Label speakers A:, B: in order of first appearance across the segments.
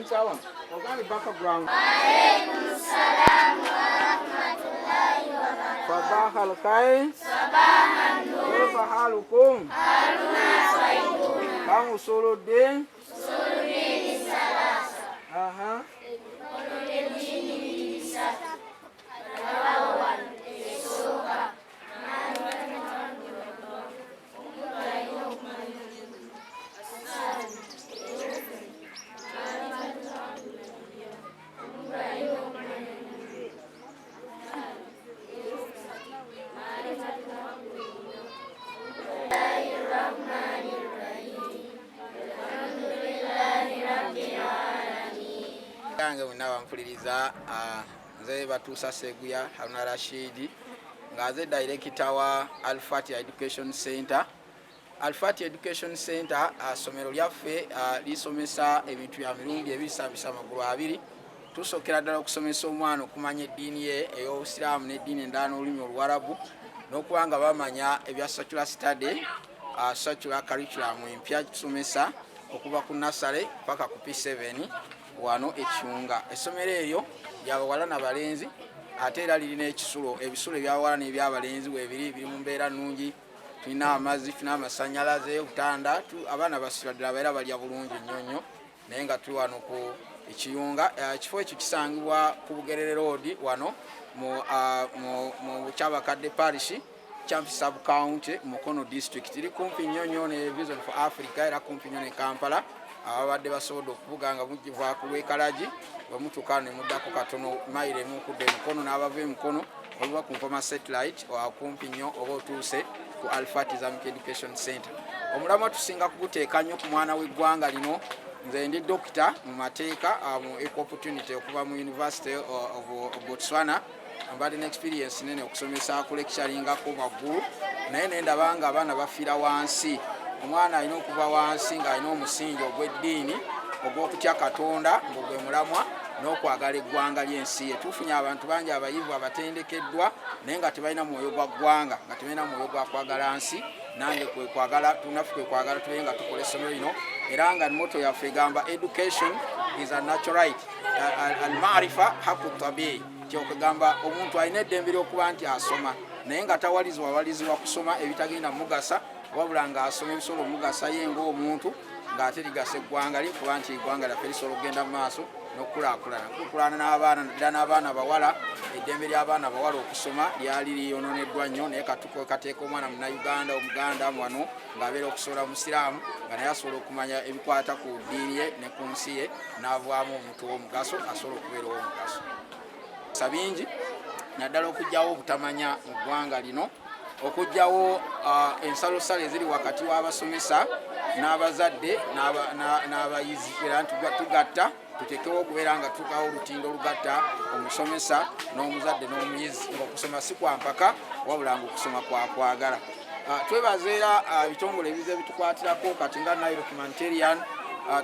A: sawa ogani background صباح الخير كيف حالكم كم أصول الدين أها Kange unawa mpuliriza nze batuusa Seguya Haruna Rashid ngaze director wa Al-Fati Education Center. Al-Fati Education Center somero lyaffe lisomesa ebintu bya mirundi ebisambisa amagulu abiri. Tusokera ddala okusomesa omwana okumanya eddiini ye ey'Obusiraamu n'eddiini endala n'olulimi Oluwarabu n'okubanga bamanya ebya secular study, secular curriculum empya tusomesa okuva ku nursery paka ku P7 wano Ekiunga. Essomero eryo ly'abawala n'abalenzi ate era lirina ebisulo eby'abawala n'eby'abalenzi weebiri biri mu mbeera nnungi. Tulina amazzi, tulina amasannyalaze, obutanda, abaana basira ddala era balya bulungi nnyo naye nga tuli wano ku Ekiunga. Ekifo ekyo kisangibwa ku Bugerere Road wano mu Kyabakadde Parish Champi Sub County Mukono District. Iri kumpi nnyo ne Vision for Africa era kumpi nnyo ne Kampala. Abadde basobola okuvuga nga mujjiva ku Lwekalaji bamutuuka ne muddako katono mayiro emu okudda Mukono n'abava Mukono oluva ku Mpoma Satellite kumpi nnyo oba otuuse ku Al-Fati Islamic Education Center. Omulamwa tusinga kuguteeka nnyo ku mwana w'eggwanga lino. Nze ndi dokita mu mateeka mu equal opportunity okuva mu University of Botswana. Mbadde n'experience nene okusomesa ku lecturingako waggulu naye nendaba nga abaana bafiira wansi. Omwana alina okuva wansi ng'alina omusingi ogw'eddiini ogw'okutya Katonda ng'ogwe mulamwa n'okwagala eggwanga ly'ensi ye. Tufunye abantu bangi abayivu abatendekeddwa naye nga tebalina mwoyo gwa ggwanga, nga tebalina mwoyo gwa kwagala nsi. Nange kwekwagala tunaffe kwekwagala tube nga tukola essomero lino era nga moto yaffe egamba education is a natural right, al-marifa haqqu tabii. Kyokugamba omuntu alina eddembe ly'okuba nti asoma naye nga tawalizibwa kusoma ebitagenda mugasa wabula nga asoma ebisobola omugasa ye ng'omuntu ng'ate ligasa eggwanga lye kuba nti eggwanga lyaffe lisobola okugenda mu maaso n'okukulaakulana n'abaana bawala. Eddembe ly'abaana bawala okusoma lyali liyononeddwa nnyo naye kateeka omwana Munnayuganda Omuganda wano ng'abeera okusobola Omusiraamu nga naye asobola okumanya ebikwata ku ddiini ye ne ku nsi ye n'avaamu omuntu w'omugaso asobola okubeera ow'omugaso. Sabingi naddala okuggyawo obutamanya mu ggwanga lino, okuggyawo ensalosalo eziri wakati w'abasomesa n'abazadde n'abayizi era tugatta tuteekewo okubeera nga tukawo olutindo olugatta omusomesa n'omuzadde n'omuyizi ng'okusoma si kwa mpaka wabula nga okusoma kwa kwagala. Twebaza era ebitongole ebize bitukwatirako kati nga Nile Humanitarian.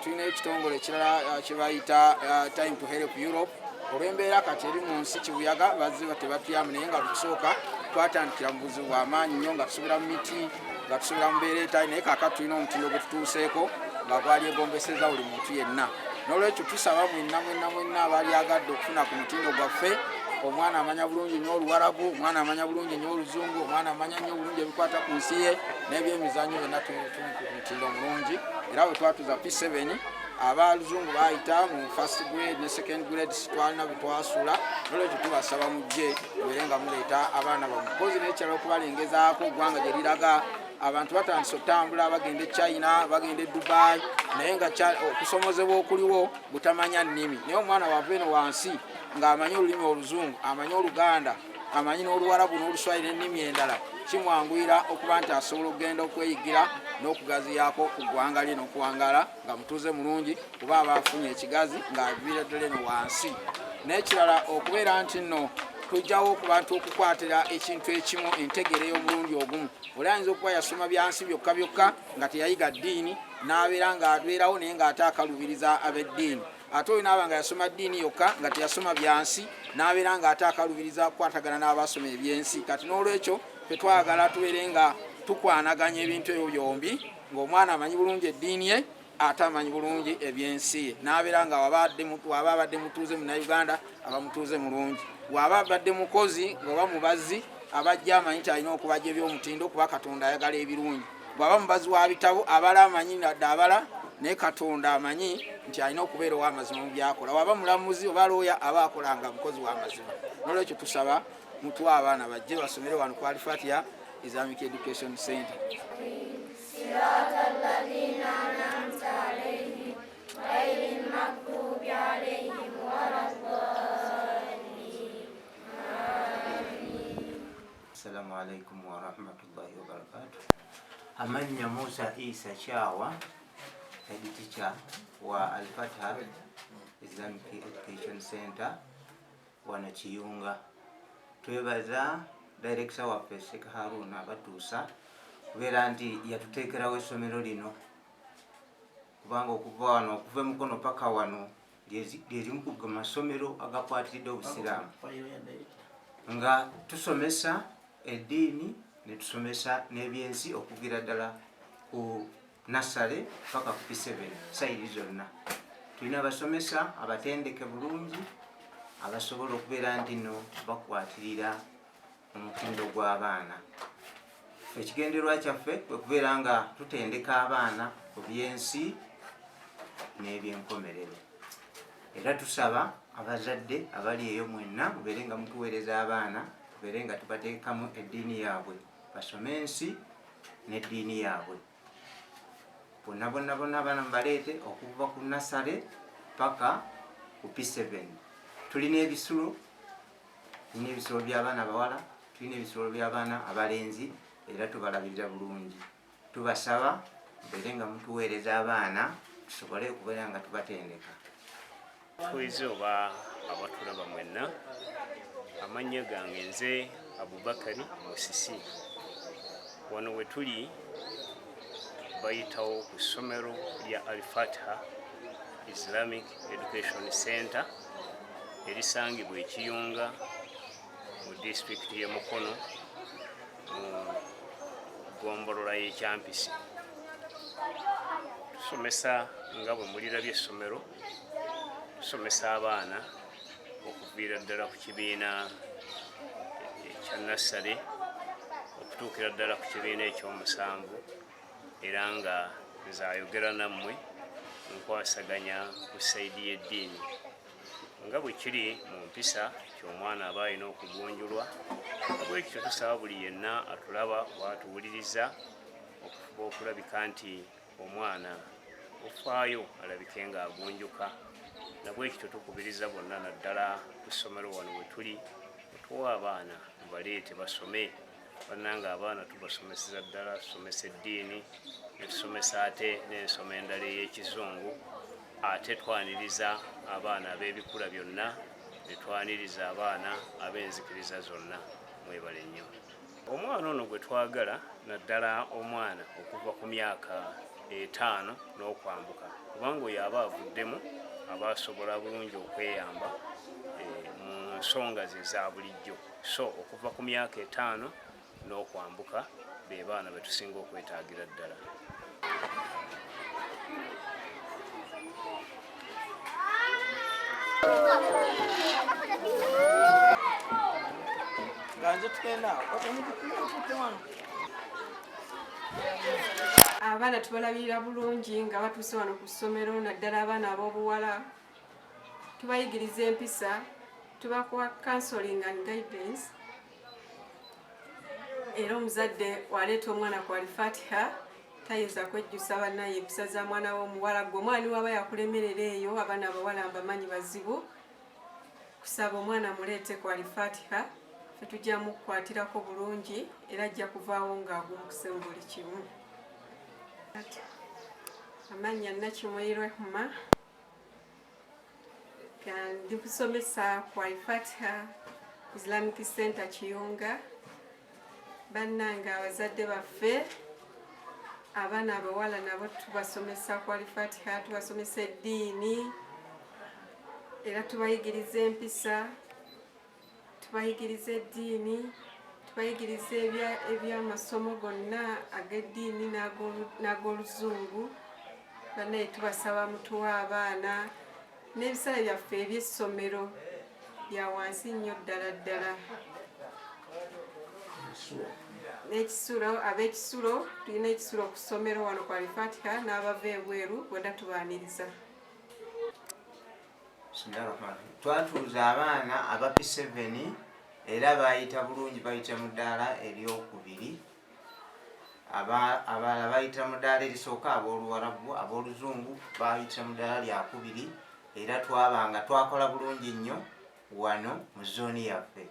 A: Tulina ekitongole ekirala kye bayita Time to Help Europe. Olw'embeera kati eri mu nsi kibuyaga bazze tebatuyamba naye nga lukusooka twatandikira mu buzibu bw'amaanyi nnyo nga tusubira mu miti nga tusubira mu mbeera etayi naye kaakati tulina omutindo gwe tutuuseeko nga gwali egombeseza buli muntu yenna. N'olwekyo tusaba mwenna abaali agadde okufuna ku mutindo gwaffe. Omwana amanya bulungi nnyo Oluwarabu, omwana amanya bulungi nnyo Oluzungu, omwana amanya nnyo bulungi ebikwata ku nsi ye n'ebyemizannyo byonna tuli ku mutindo mulungi. Era bwe twatuza P7 Abaluzungu bayita mu first grade ne second grade sitwalina bitwasula. N'olwekyo tubasaba mujje mubeere nga muleeta abaana bammwe. Mpozi n'ekirala okubalengezaako eggwanga gye liraga abantu batandise okutambula bagenda e China bagenda e Dubai naye nga okusomozebwa okuliwo butamanya nnimi. Naye omwana wava eno wansi ng'amanyi olulimi Oluzungu, amanyi Oluganda, amanyi n'Oluwarabu n'Oluswayiri n'ennimi endala, kimwanguyira okuba nti asobola okugenda okweyigira n'okugaziyaako ku ggwanga lye n'okuwangala nga mutuuze mulungi kuba aba afunye ekigazi ng'aviira ddala eno wansi. N'ekirala okubeera nti nno tujjawo okuba nti okukwatira ekintu ekimu entegere y'omulundi ogumu. Oli ayinza okuba yasoma byansi byokka nga teyayiga ddiini n'abeera ng'abeerawo naye ng'ate akalubiriza ab'eddiini. Ate olina aba nga yasoma ddiini yokka nga teyasoma byansi n'abeera ng'ate akalubiriza kukwatagana n'abasoma ebyensi. Kati n'olwekyo twagala tubeere nga tukwanaganya ebintu ebyo byombi ng'omwana amanyi bulungi eddiini ye atamanyi bulungi ebyensi n'abeera nga waba abadde mutuuze munnayuganda aba mutuuze mulungi, waba abadde mukozi ng'oba mubazzi abajja amanyi nti alina okubajja ebyomutindo kuba Katonda ayagala ebirungi. Bw'aba mubazi wa bitabo abala amanyi nadde abala naye Katonda amanyi nti alina okubeera ow'amazima mu byakola. Waba mulamuzi oba looya aba akolanga mukozi w'amazima. N'olwekyo tusaba mutwe abaana bajje basomere wano ku Al-Fatiha Islamic Education Center.
B: Assalamu alaikum wa rahmatullahi wa barakatuh. Amanya Musa Isa Chawa, head teacher wa Al-Fatiha Islamic Education Center wana Kiyunga. Twebaza director wa Sheikh Haruna batuusa kubeera nti yatuteekerawo essomero lino, kubanga okuva wano okuva Mukono paka wano lyerimu ku masomero agakwatiridde obusiraamu nga tusomesa eddiini ne tusomesa n'ebyensi okuviira ddala ku nasale paka ku P7 sayiri zonna. Tulina abasomesa abatendeke bulungi abasobola okubeera nti no bakwatirira omutindo gw'abaana. Ekigendererwa kyaffe kwe kubeera nga tutendeka abaana ku byensi n'ebyenkomerero. Era tusaba abazadde abali eyo mwenna mubeere nga mutuweereza abaana, tubeere nga tubateekamu eddiini yaabwe, basome ensi n'eddiini yaabwe. Bonna abaana mubaleete okuva ku nasale paka ku P7. Tulina ebisulo by'abaana abawala, tulina ebisulo by'abaana abalenzi, era tubalabirira bulungi. Tubasaba mubeere nga mutuweereza abaana tusobole okubeera nga tubatendeka.
C: Tuweze oba abatulaba mwenna, amannya gange nze Abubakari Musisi. Wano we tuli bayitawo ku ssomero lya Al-Fatiha Islamic Education Center erisangibwa e Kiyunga mu disitulikiti y'e Mukono mu ggombolola y'e Kyampisi. Tusomesa nga bwe mulirabye essomero, tusomesa abaana okuviira ddala ku kibiina ekya nassale okutuukira ddala ku kibiina eky'omusanvu, era nga nzayogera nammwe nkwasaganya ku sayidi y'eddiini nga bwe kiri mu mpisa ky'omwana aba alina okugunjulwa. Bwekityo tusaba buli yenna atulaba bw'atuwuliriza okufuba okulabika nti omwana ofaayo alabike ng'agunjuka. Nabwekityo tukubiriza bonna naddala ku ssomero wano we tuli otuwa abaana mubaleete basome. Bannanga abaana tubasomeseza ddala, tusomesa eddiini ne tusomesa ate n'ensoma endala ey'Ekizungu, ate twaniriza abaana ab'ebikula byonna ne twaniriza abaana ab'enzikiriza zonna. Mwebale nnyo. Omwana ono gwe twagala naddala omwana okuva ku myaka 5 n'okwambuka, kubanga oyo aba avuddemu aba asobola bulungi okweyamba mu nsonga ze za bulijjo. So okuva ku myaka 5 n'okwambuka be baana be tusinga okwetaagira ddala.
D: Abaana tubalabirira bulungi nga batuuse wano ku ssomero, naddala abaana ab'obuwala tubayigiriza empisa, tubakuwa counseling and guidance. Era omuzadde waleeta omwana ku Al-Fatiha tayinza kwejjusa bannaye empisa za mwana w'omuwala. Gwe omwana waba yakulemerera eyo, abaana abawala mbamanyi bazibu, kusaba omwana muleete ku Al-Fatiha, ffe tujja mukukwatirako bulungi era ajja kuvaawo ng'agumukuse mu buli kimu. Amannya Nakimuli Rehma, ndi kusomesa ku Al-Fatiha Islamic Center Kiyunga. Bannange abazadde baffe abaana abawala nabo tubasomesa ku Al-Fatiha, tubasomesa eddiini era tubayigiriza empisa, tubayigiriza eddiini, tubayigiriza eby'amasomo gonna ag'eddiini n'ag'oluzungu. bannaye tubasaba mutuwa abaana n'ebisale byaffe eby'essomero bya wansi nnyo ddala n'ekisulo ab'ekisulo tulina ekisulo ku ssomero wano ku Alifatiha n'abava ebweru bwedda tubaaniriza.
B: Twatuuza abaana aba P7 era bayita bulungi, bayita mu ddaala eryokubiri. Abalala bayita mu ddaala erisooka, ab'Oluwarabu ab'Oluzungu bayita mu ddaala lyakubiri, era twabanga twakola bulungi nnyo wano mu zooni yaffe.